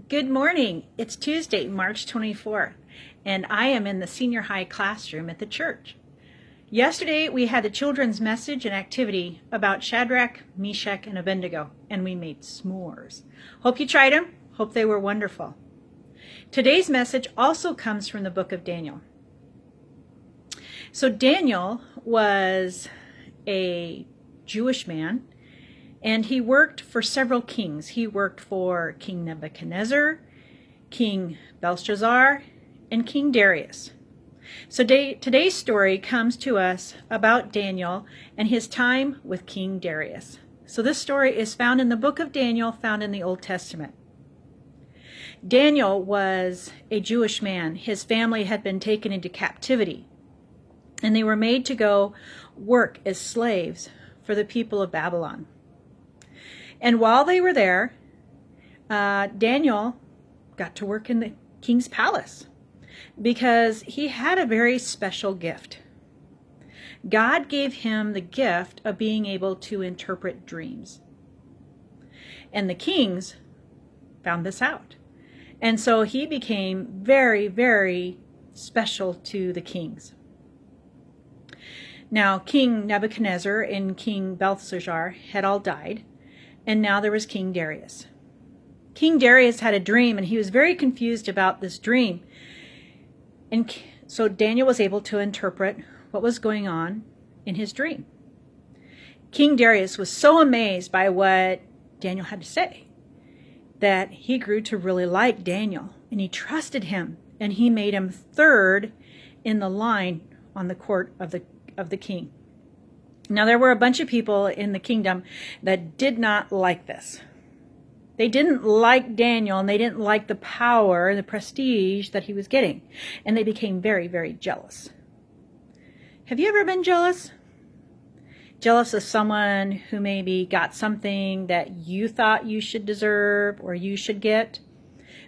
Good morning. It's Tuesday, March 24th, and I am in the senior high classroom at the church. Yesterday, we had the children's message and activity about Shadrach, Meshach, and Abednego, and we made s'mores. Hope you tried them. Hope they were wonderful. Today's message also comes from the book of Daniel. So Daniel was a Jewish man, and he worked for several kings. He worked for King Nebuchadnezzar, King Belshazzar, and King Darius. So today's story comes to us about Daniel and his time with King Darius. So this story is found in the book of Daniel, found in the Old Testament. Daniel was a Jewish man. His family had been taken into captivity, and they were made to go work as slaves for the people of Babylon. And while they were there, Daniel got to work in the king's palace because he had a very special gift. God gave him the gift of being able to interpret dreams. And the kings found this out. And so he became very, very special to the kings. Now, King Nebuchadnezzar and King Belshazzar had all died. And now there was King Darius. King Darius had a dream, and he was very confused about this dream. And so Daniel was able to interpret what was going on in his dream. King Darius was so amazed by what Daniel had to say that he grew to really like Daniel, and he trusted him, and he made him third in the line on the court of the king. Now, there were a bunch of people in the kingdom that did not like this. They didn't like Daniel, and they didn't like the power and the prestige that he was getting. And they became very, very jealous. Have you ever been jealous? Jealous of someone who maybe got something that you thought you should deserve or you should get?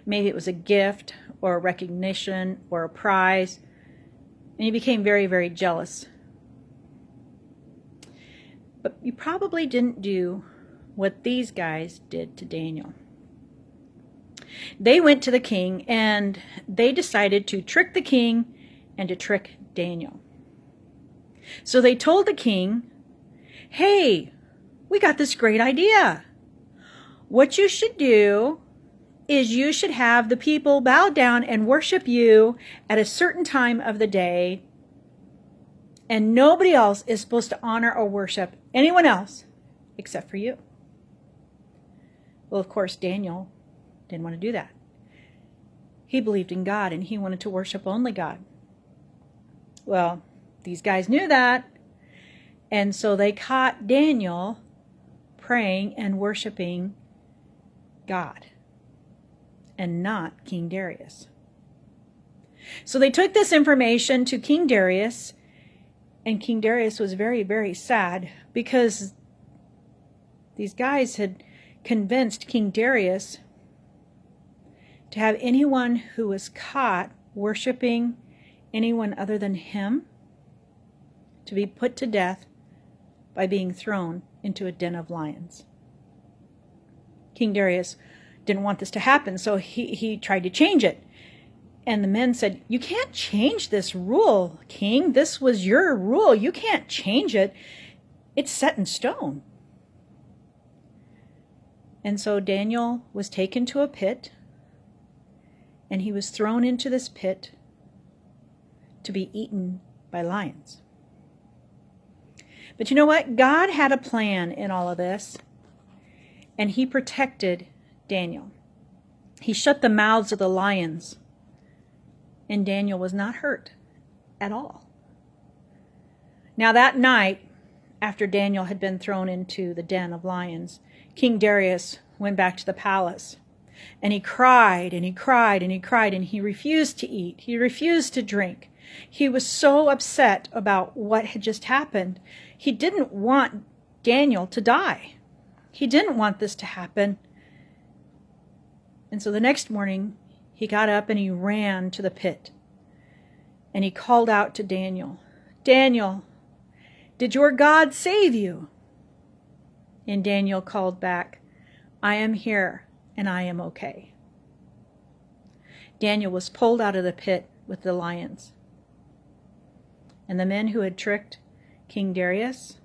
Maybe it was a gift or a recognition or a prize. And you became very, very jealous. But you probably didn't do what these guys did to Daniel. They went to the king and they decided to trick the king and to trick Daniel. So they told the king, "Hey, we got this great idea. What you should do is you should have the people bow down and worship you at a certain time of the day, and nobody else is supposed to honor or worship anyone else except for you." Well, of course, Daniel didn't want to do that. He believed in God, and he wanted to worship only God. Well, these guys knew that, and so they caught Daniel praying and worshiping God and not King Darius. So they took this information to King Darius, and King Darius was very, very sad because these guys had convinced King Darius to have anyone who was caught worshiping anyone other than him to be put to death by being thrown into a den of lions. King Darius didn't want this to happen, so he tried to change it. And the men said, "You can't change this rule, King. This was your rule. You can't change it. It's set in stone." And so Daniel was taken to a pit, and he was thrown into this pit to be eaten by lions. But you know what? God had a plan in all of this, and he protected Daniel. He shut the mouths of the lions, and Daniel was not hurt at all. Now that night, after Daniel had been thrown into the den of lions, King Darius went back to the palace. And he cried, and he cried, and he cried, and he refused to eat. He refused to drink. He was so upset about what had just happened. He didn't want Daniel to die. He didn't want this to happen. And so the next morning, he got up and he ran to the pit. And he called out to Daniel, "Daniel, did your God save you?" And Daniel called back, "I am here and I am okay." Daniel was pulled out of the pit with the lions. And the men who had tricked King Darius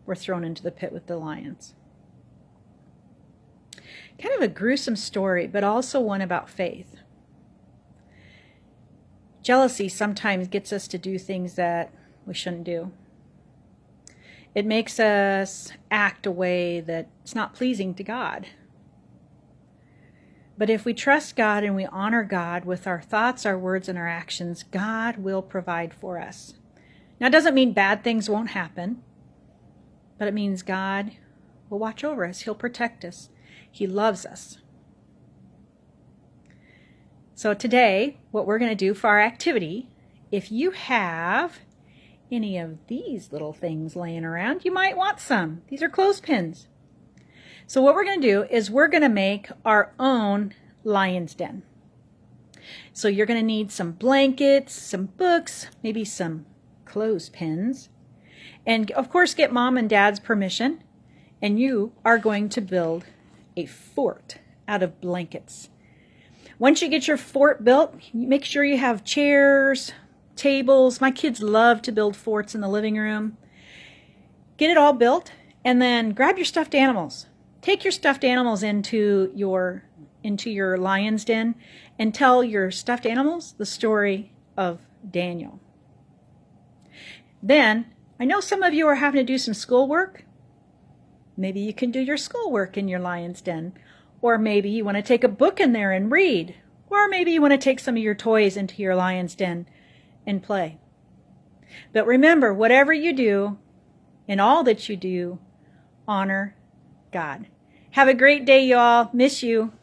were thrown into the pit with the lions. Kind of a gruesome story, but also one about faith. Jealousy sometimes gets us to do things that we shouldn't do. It makes us act a way that's not pleasing to God. But if we trust God and we honor God with our thoughts, our words, and our actions, God will provide for us. Now, it doesn't mean bad things won't happen, but it means God will watch over us. He'll protect us. He loves us. So today, what we're going to do for our activity, if you have any of these little things laying around, you might want some. These are clothespins. So what we're going to do is we're going to make our own lion's den. So you're going to need some blankets, some books, maybe some clothespins, and of course get mom and dad's permission. And you are going to build a fort out of blankets. Once you get your fort built, make sure you have chairs, tables. My kids love to build forts in the living room. Get it all built, and then grab your stuffed animals. Take your stuffed animals into your lion's den and tell your stuffed animals the story of Daniel. Then, I know some of you are having to do some schoolwork. Maybe you can do your schoolwork in your lion's den. Or maybe you want to take a book in there and read. Or maybe you want to take some of your toys into your lion's den and play. But remember, whatever you do, in all that you do, honor God. Have a great day, y'all. Miss you.